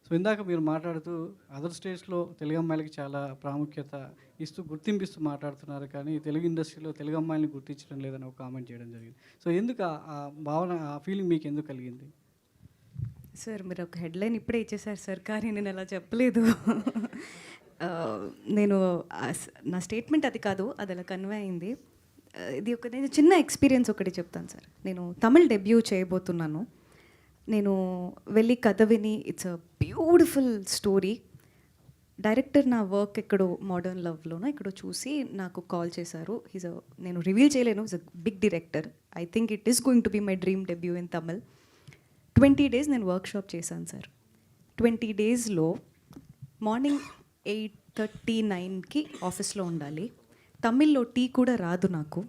So ఇందాక మీరు మాట్లాడుతూ అదర్ స్టేట్స్‌లో తెలుగు అమ్మాయిలకి చాలా ప్రాముఖ్యత ఇస్తూ, గుర్తింపిస్తూ మాట్లాడుతున్నారు. కానీ తెలుగు ఇండస్ట్రీలో తెలుగు అమ్మాయిలని గుర్తించడం లేదని ఒక కామెంట్ చేయడం జరిగింది. సో ఎందుకు ఆ భావన, ఆ ఫీలింగ్ మీకెందుకు కలిగింది? సార్ మీరు ఒక హెడ్లైన్ ఇప్పుడే ఇచ్చేసారు సార్, కానీ నేను అలా చెప్పలేదు. నేను నా స్టేట్మెంట్ అది కాదు, అది అలా కన్వే అయింది. ఇది ఒక నేను చిన్న ఎక్స్పీరియన్స్ ఒకటి చెప్తాను సార్. నేను తమిళ్ డెబ్యూ చేయబోతున్నాను. నేను వెళ్ళి కథ విని it's a beautiful story. Director నా వర్క్ ఎక్కడో మోడర్న్ లవ్లోనో ఎక్కడో చూసి నాకు కాల్ చేశారు. నేను రివీల్ చేయలేను, is a big director. I think it is going to be my dream debut in Tamil. 20 days నేను వర్క్షాప్ చేశాను సార్. 20 daysలో మార్నింగ్ 8:39కి ఆఫీస్లో ఉండాలి. తమిళ్లో టీ కూడా రాదు నాకు.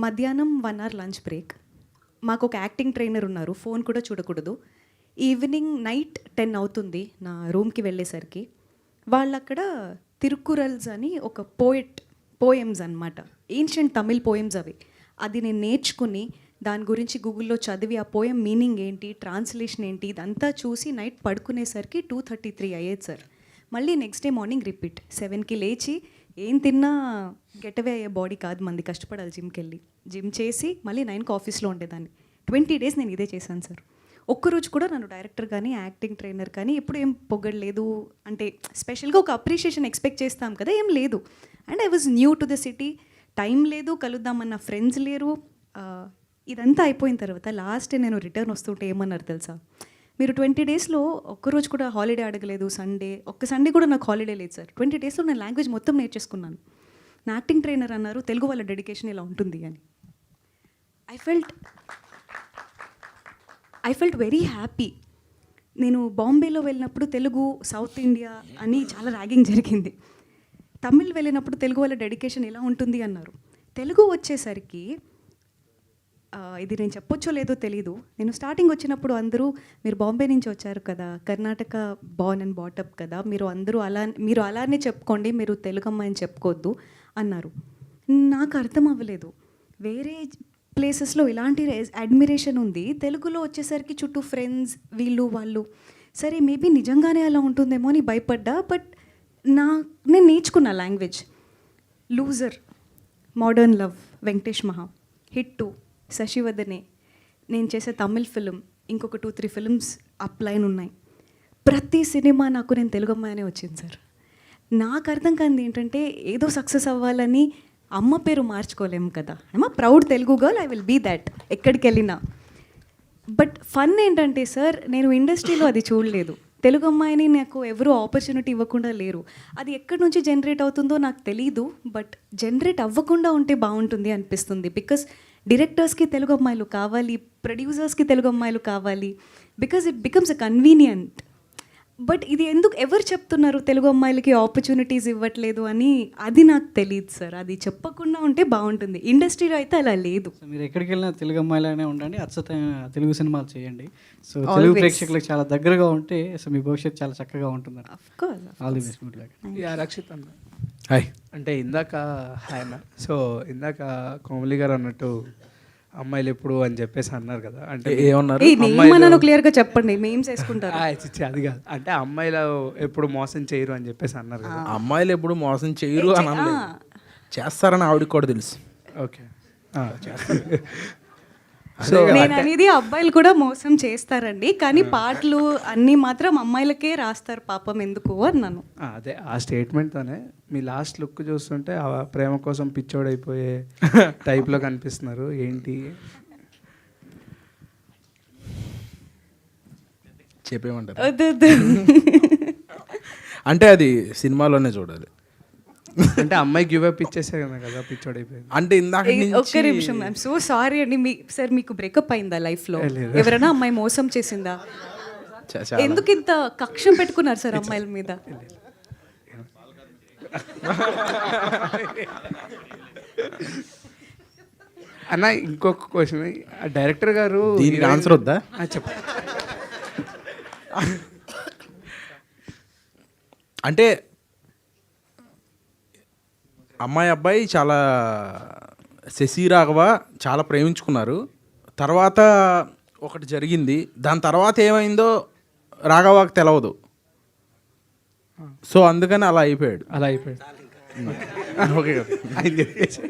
మధ్యాహ్నం 1 hour లంచ్ బ్రేక్. మాకు ఒక యాక్టింగ్ ట్రైనర్ ఉన్నారు, ఫోన్ కూడా చూడకూడదు. ఈవినింగ్ నైట్ 10 అవుతుంది నా రూమ్కి వెళ్ళేసరికి. వాళ్ళక్కడ తిరుక్కురల్స్ అని ఒక పోయమ్స్ అనమాట, ఏన్షియంట్ తమిళ్ పోయమ్స్ అవి. అది నేను నేర్చుకుని దాని గురించి గూగుల్లో చదివి ఆ పోయం మీనింగ్ ఏంటి, ట్రాన్స్లేషన్ ఏంటి, ఇదంతా చూసి నైట్ పడుకునేసరికి 2:33 అయ్యేది సార్. మళ్ళీ నెక్స్ట్ డే మార్నింగ్ రిపీట్. 7కి లేచి ఏం తిన్నా గెటవే అయ్యే బాడీ కాదు మంది, కష్టపడాలి జిమ్కి వెళ్ళి. జిమ్ చేసి మళ్ళీ 9కి ఆఫీస్లో ఉండేదాన్ని. 20 days నేను ఇదే చేశాను సార్. ఒక్కరోజు కూడా నన్ను డైరెక్టర్ కానీ యాక్టింగ్ ట్రైనర్ కానీ ఎప్పుడు ఏం పొగడలేదు. అంటే స్పెషల్గా ఒక అప్రిషియేషన్ ఎక్స్పెక్ట్ చేస్తాం కదా, ఏం లేదు. And I was new to the city, time లేదు, కలుద్దామన్న ఫ్రెండ్స్ లేరు. ఇదంతా అయిపోయిన తర్వాత లాస్ట్ నేను రిటర్న్ వస్తుంటే ఏమన్నారు తెలుసా, మీరు 20 daysలో ఒక్కరోజు కూడా హాలిడే అడగలేదు. ఒక్క సండే కూడా నాకు హాలిడే లేదు సార్. 20 daysలో నేను లాంగ్వేజ్ మొత్తం నేర్చేసుకున్నాను. నా యాక్టింగ్ ట్రైనర్ అన్నారు తెలుగు వాళ్ళ డెడికేషన్ ఇలా ఉంటుంది అని. I felt very happy. నేను బాంబేలో వెళ్ళినప్పుడు తెలుగు సౌత్ ఇండియా అని చాలా ర్యాగింగ్ జరిగింది. తమిళ్ వెళ్ళినప్పుడు తెలుగు వాళ్ళ డెడికేషన్ ఎలా ఉంటుంది అన్నారు. తెలుగు వచ్చేసరికి ఇది నేను చెప్పొచ్చో లేదో తెలీదు. నేను స్టార్టింగ్ వచ్చినప్పుడు అందరూ మీరు బాంబే నుంచి వచ్చారు కదా, కర్ణాటక బార్న్ అండ్ బాటప్ కదా, మీరు అలానే చెప్పుకోండి, మీరు తెలుగు అమ్మాయిని చెప్పుకోవద్దు అన్నారు. నాకు అర్థం అవ్వలేదు. వేరే ప్లేసెస్లో ఇలాంటి అడ్మిరేషన్ ఉంది, తెలుగులో వచ్చేసరికి చుట్టూ ఫ్రెండ్స్ వీళ్ళు వాళ్ళు. సరే మేబీ నిజంగానే అలా ఉంటుందేమో అని భయపడ్డా. బట్ నేను నేర్చుకున్నా language. Loser, modern love, Venkatesh మహా, హిట్ 2, శశివదనే, నేను చేసే తమిళ్ ఫిలిం, ఇంకొక 2-3 ఫిల్మ్స్ అప్లైన్ ఉన్నాయి. ప్రతి సినిమా నాకు నేను తెలుగు అమ్మాయినే వచ్చింది సార్. నాకు అర్థం కానిది ఏంటంటే ఏదో సక్సెస్ అవ్వాలని అమ్మ పేరు మార్చుకోలేము కదా. I'm proud Telugu girl, I will be that ఎక్కడికి వెళ్ళినా. బట్ ఫన్ ఏంటంటే సార్, నేను ఇండస్ట్రీలో అది చూడలేదు. తెలుగు అమ్మాయిని నాకు ఎవరు ఆపర్చునిటీ ఇవ్వకుండా లేరు. అది ఎక్కడి నుంచి జనరేట్ అవుతుందో నాకు తెలీదు. బట్ జనరేట్ అవ్వకుండా ఉంటే బాగుంటుంది అనిపిస్తుంది. బికాస్ డైరెక్టర్స్కి తెలుగు అమ్మాయిలు కావాలి, ప్రొడ్యూసర్స్కి తెలుగు అమ్మాయిలు కావాలి. Because it becomes a convenient. But ఇది ఎవరు చెప్తున్నారు తెలుగు అమ్మాయిలకి ఆపర్చునిటీస్ ఇవ్వట్లేదు అని, అది నాకు తెలియదు సార్. అది చెప్పకుండా ఉంటే బాగుంటుంది. ఇండస్ట్రీలో అయితే అలా లేదు. సో మీరు ఎక్కడికి వెళ్ళినా తెలుగు అమ్మాయిలానే ఉండండి, అచ్చతైన తెలుగు సినిమాలు చేయండి. సో తెలుగు ప్రేక్షకులకు చాలా దగ్గరగా ఉంటే సో మీ భవిష్యత్తు చాలా చక్కగా ఉంటుంది. All the best. Good luck. Rakshit అన్న, హాయ్. అంటే ఇందాక హాయ్ అన్న. సో ఇందాక కోమలి గారు అన్నట్టు అమ్మాయిలు ఎప్పుడు అని చెప్పేసి అన్నారు కదా, అంటే ఏమన్నారు క్లియర్గా చెప్పండి, మేమ్స్ వేసుకుంటారు. అది కాదు, అంటే అమ్మాయిలు ఎప్పుడు మోసం చేయరు అని చెప్పేసి అన్నారు కదా. అమ్మాయిలు ఎప్పుడు మోసం చేయరు అని అనలేదు, చేస్తారని ఆవిడకి కూడా తెలుసు. ఓకే, సో నేను అనేది అబ్బాయిలు కూడా మోసం చేస్తారండి, కానీ పాటలు అన్నీ మాత్రం అమ్మాయిలకే రాస్తారు పాపం, ఎందుకు అన్నాను. అదే ఆ స్టేట్మెంట్తోనే మీ లాస్ట్ లుక్ చూస్తుంటే ఆ ప్రేమ కోసం పిచ్చోడైపోయే టైప్లో కనిపిస్తున్నారు. ఏంటి చెప్పేమంటారు? వద్దు. అంటే అది సినిమాలోనే చూడాలి. అంటే అమ్మాయి గివ్ అప్ ఇచ్చేసే కదా పిచ్చోడైపోయింది. అంటే ఇందాక ఒక్క నిమిషం, ఐఎమ్ సో సారీ అండి. సార్ మీకు బ్రేకప్ అయిందా లైఫ్లో? ఎవరైనా అమ్మాయి మోసం చేసిందా? ఎందుకు ఇంత కక్షం పెట్టుకున్నారు సార్ అమ్మాయిల మీద? అన్న ఇంకొక క్వశ్చన్, డైరెక్టర్ గారు దీనికి ఆన్సర్ వద్దా? చెప్ప. అంటే అమ్మాయి అబ్బాయి చాలా శశిరాఘవ చాలా ప్రేమించుకున్నారు. తర్వాత ఒకటి జరిగింది, దాని తర్వాత ఏమైందో రాఘవాకి తెలవదు. సో అందుకని అలా అయిపోయాడు. అలా అయిపోయాడు. ఓకే ఆయన చెప్పేసి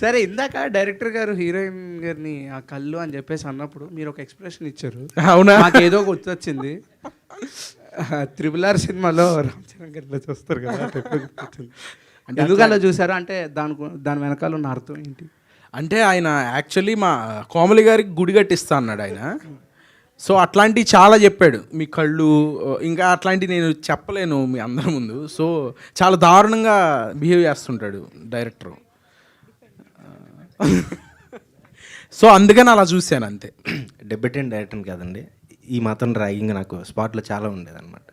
సరే, ఇందాక డైరెక్టర్ గారు హీరోయిన్ గారిని ఆ కళ్ళు అని చెప్పేసి అన్నప్పుడు మీరు ఒక ఎక్స్ప్రెషన్ ఇచ్చారు. అవునా? నాకు ఏదో గుర్తొచ్చింది. RRR సినిమాలో రామ్ చరణ్ గారు ఇట్లా చూస్తారు కదా, అట్లా ఎప్పుడు గుర్తొచ్చింది. అంటే ఎందుకు అలా చూసారు అంటే దాని వెనకాల ఉన్న అర్థం ఏంటి? అంటే ఆయన యాక్చువల్లీ మా కోమలి గారికి గుడి కట్టిస్తా అన్నాడు ఆయన. సో అట్లాంటివి చాలా చెప్పాడు. మీ కళ్ళు ఇంకా అట్లాంటివి నేను చెప్పలేను మీ అందరి ముందు. సో చాలా దారుణంగా బిహేవ్ చేస్తుంటాడు డైరెక్టర్. సో అందుకని అలా చూశాను అంతే. డెబ్యూటెంట్ డైరెక్టర్ కదండి, ఈ మాత్రం ర్యాగింగ్ నాకు స్పాట్లో చాలా ఉండేదన్నమాట.